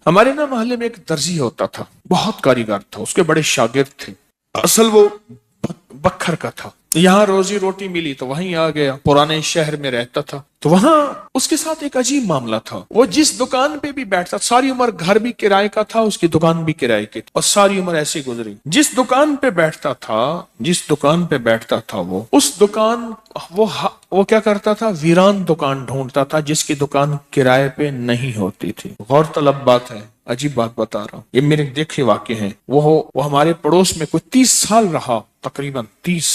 ہمارے نا محلے میں ایک درزی ہوتا تھا، بہت کاریگر تھا، اس کے بڑے شاگرد تھے۔ اصل وہ بکھر کا تھا، یہاں روزی روٹی ملی تو وہیں آ گیا، پرانے شہر میں رہتا تھا۔ تو وہاں اس کے ساتھ ایک عجیب معاملہ تھا، وہ جس دکان پہ بھی بیٹھتا، ساری عمر گھر بھی کرائے کا تھا، اس کی دکان بھی کرائے کی تھی، اور ساری عمر ایسی گزری۔ جس دکان پہ بیٹھتا تھا وہ اس دکان وہ کیا کرتا تھا، ویران دکان ڈھونڈتا تھا جس کی دکان کرائے پہ نہیں ہوتی تھی۔ غور طلب بات ہے، عجیب بات بتا رہا ہوں، یہ میرے دیکھے واقع ہیں۔ وہ ہمارے پڑوس میں کوئی 30 سال رہا، تقریباً 30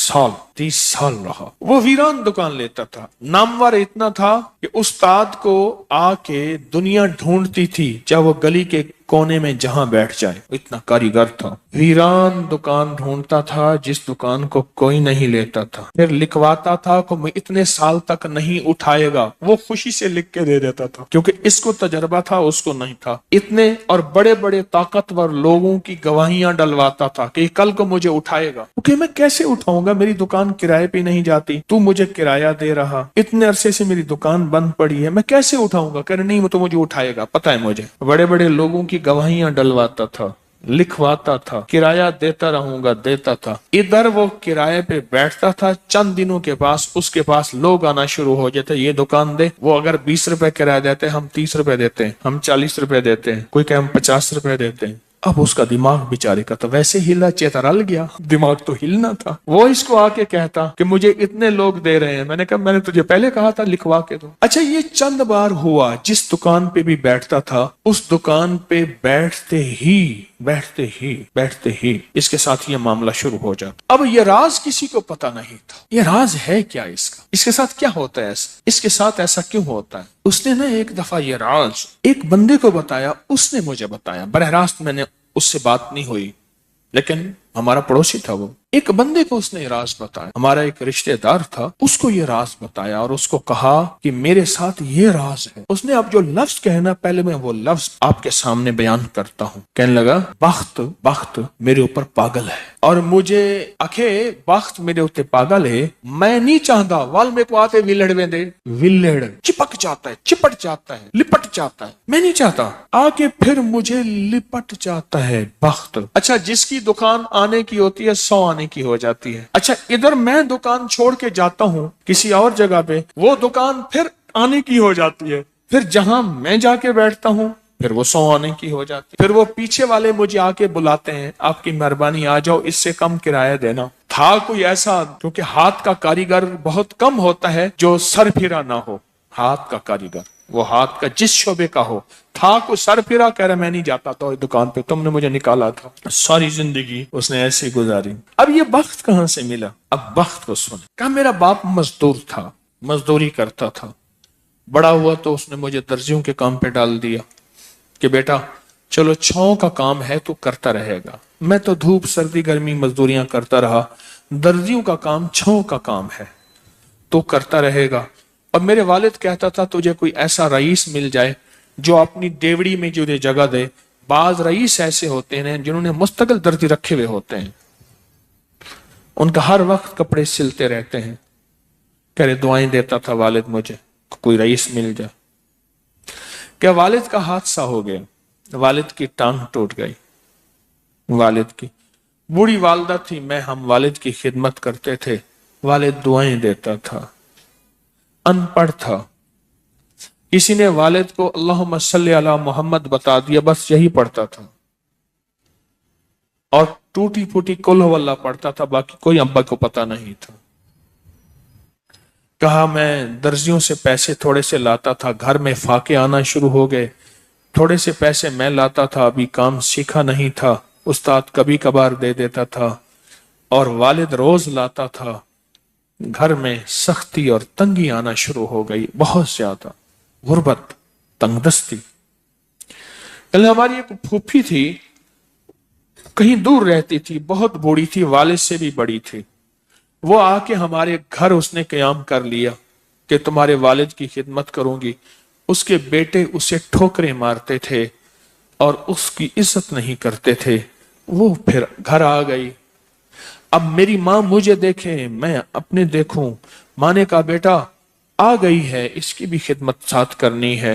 سال رہا۔ وہ ویران دکان لیتا تھا، نامور اتنا تھا کہ استاد کو آ کے دنیا ڈھونڈتی تھی، چاہے وہ گلی کے کونے میں جہاں بیٹھ جائے، اتنا کاریگر تھا۔ ویران دکان ڈھونڈتا تھا جس دکان کو کوئی نہیں لیتا تھا، پھر لکھواتا تھا کہ میں اتنے سال تک نہیں اٹھائے گا، وہ خوشی سے لکھ کے دے دیتا تھا، کیونکہ اس کو تجربہ تھا، اس کو نہیں تھا۔ اتنے اور بڑے بڑے طاقتور لوگوں کی گواہیاں ڈلواتا تھا کہ کل کو مجھے اٹھائے گا۔ کہ میں کیسے اٹھاؤں گا، میری دکان کرائے پہ نہیں جاتی، تو مجھے کرایہ دے رہا، اتنے عرصے سے میری دکان بند پڑی ہے، میں کیسے اٹھاؤں گا؟ کہ نہیں، وہ تو مجھے اٹھائے گا، پتہ ہے مجھے۔ بڑے بڑے لوگوں کی گواہیاں ڈلواتا تھا، لکھواتا تھا، کرایہ دیتا رہوں گا، دیتا تھا۔ ادھر وہ کرائے پہ بیٹھتا تھا، چند دنوں کے پاس اس کے پاس لوگ آنا شروع ہو جاتے، یہ دکان دے۔ وہ اگر 20 روپے کرایہ دیتے، ہم 30 روپے دیتے ہیں، ہم 40 روپے دیتے ہیں، کوئی کہ ہم 50 روپے دیتے ہیں۔ اب اس کا دماغ بیچارے کا تو ویسے ہلا چیترل گیا، دماغ تو ہلنا تھا۔ وہ اس کو آ کے کہتا کہ مجھے اتنے لوگ دے رہے ہیں۔ میں نے کہا میں نے تجھے پہلے کہا تھا لکھوا کے دو۔ اچھا، یہ چند بار ہوا، جس دکان پہ بھی بیٹھتا تھا اس دکان پہ بیٹھتے ہی اس کے ساتھ یہ معاملہ شروع ہو جاتا۔ اب یہ راز کسی کو پتا نہیں تھا، یہ راز ہے کیا اس کا، اس کے ساتھ کیا ہوتا ہے، اس کے ساتھ ایسا کیوں ہوتا ہے۔ اس نے نا ایک دفعہ یہ راز ایک بندے کو بتایا، اس نے مجھے بتایا، براہ راست میں نے اس سے بات نہیں ہوئی، لیکن ہمارا پڑوسی تھا وہ۔ ایک بندے کو اس نے یہ راز بتایا، ہمارا ایک رشتہ دار تھا، اس کو یہ راز بتایا اور اس کو کہا کہ میرے ساتھ یہ راز ہے۔ اس نے اب جو لفظ کہنا، پہلے میں وہ لفظ آپ کے سامنے بیان کرتا ہوں۔ کہنے لگا، بخت میرے اوپر پاگل ہے، اور مجھے اکھے بخت میرے اوپر پاگل ہے، میں نہیں چاہتا وال میں کو آتے ویلڑ میں دے، ویلڑ چپک جاتا ہے، چپٹ جاتا ہے، لپٹ جاتا ہے، میں نہیں چاہتا، آ کے پھر مجھے لپٹ جاتا ہے بخت۔ اچھا، جس کی دکان آنے کی ہوتی ہے 100 آنے کی ہو جاتی ہے۔ اچھا، ادھر میں دکان چھوڑ کے جاتا ہوں کسی اور جگہ پہ، وہ دکان پھر آنے کی ہو جاتی ہے، پھر جہاں میں جا کے بیٹھتا ہوں پھر وہ 100 آنے کی ہو جاتی ہے، پھر وہ پیچھے والے مجھے آ کے بلاتے ہیں، آپ کی مہربانی آ جاؤ، اس سے کم کرایہ دینا۔ تھا کوئی ایسا، کیونکہ ہاتھ کا کاریگر بہت کم ہوتا ہے جو سر پھرا نہ ہو، ہاتھ کا کاریگر وہ ہاتھ کا جس شعبے کا ہو، تھا کو سر پھرا، کہہ رہا میں نہیں جاتا تو دکان پہ، تم نے مجھے نکالا تھا۔ ساری زندگی اس نے ایسی گزاری۔ اب یہ بخت کہاں سے ملا؟ اب بخت کو سن، کہا میرا باپ مزدور تھا، مزدوری کرتا تھا، بڑا ہوا تو اس نے مجھے درزیوں کے کام پہ ڈال دیا کہ بیٹا چلو چھاؤں کا کام ہے تو کرتا رہے گا۔ میں تو دھوپ سردی گرمی مزدوریاں کرتا رہا، درزیوں کا کام چھاؤں کا کام ہے تو کرتا رہے گا۔ اور میرے والد کہتا تھا تجھے کوئی ایسا رئیس مل جائے جو اپنی دیوڑی میں تجھے جگہ دے۔ بعض رئیس ایسے ہوتے ہیں جنہوں نے مستقل درزی رکھے ہوئے ہوتے ہیں، ان کا ہر وقت کپڑے سلتے رہتے ہیں۔ کہہ رہے دعائیں دیتا تھا والد مجھے کوئی رئیس مل جائے۔ کیا والد کا حادثہ ہو گیا، والد کی ٹانگ ٹوٹ گئی، والد کی بوڑھی والدہ تھی، ہم والد کی خدمت کرتے تھے، والد دعائیں دیتا تھا، ان پڑھ تھا، کسی نے والد کو اللہم صلی علی محمد بتا دیا، بس یہی پڑھتا تھا، اور ٹوٹی پھوٹی قل ہو اللہ پڑھتا تھا، باقی کوئی ابا کو پتا نہیں تھا۔ کہا میں درزیوں سے پیسے تھوڑے سے لاتا تھا، گھر میں فاقے آنا شروع ہو گئے، تھوڑے سے پیسے میں لاتا تھا، ابھی کام سیکھا نہیں تھا، استاد کبھی کبھار دے دیتا تھا، اور والد روز لاتا تھا، گھر میں سختی اور تنگی آنا شروع ہو گئی، بہت زیادہ غربت، تنگ دستی۔ ہماری ایک پھوپھی تھی، کہیں دور رہتی تھی، بہت بوڑھی تھی، والد سے بھی بڑی تھی، وہ آ کے ہمارے گھر اس نے قیام کر لیا کہ تمہارے والد کی خدمت کروں گی۔ اس کے بیٹے اسے ٹھوکریں مارتے تھے اور اس کی عزت نہیں کرتے تھے، وہ پھر گھر آ گئی۔ اب میری ماں مجھے دیکھے، میں اپنے دیکھوں، ماں نے کہا بیٹا آ گئی ہے، اس کی بھی خدمت ساتھ کرنی ہے۔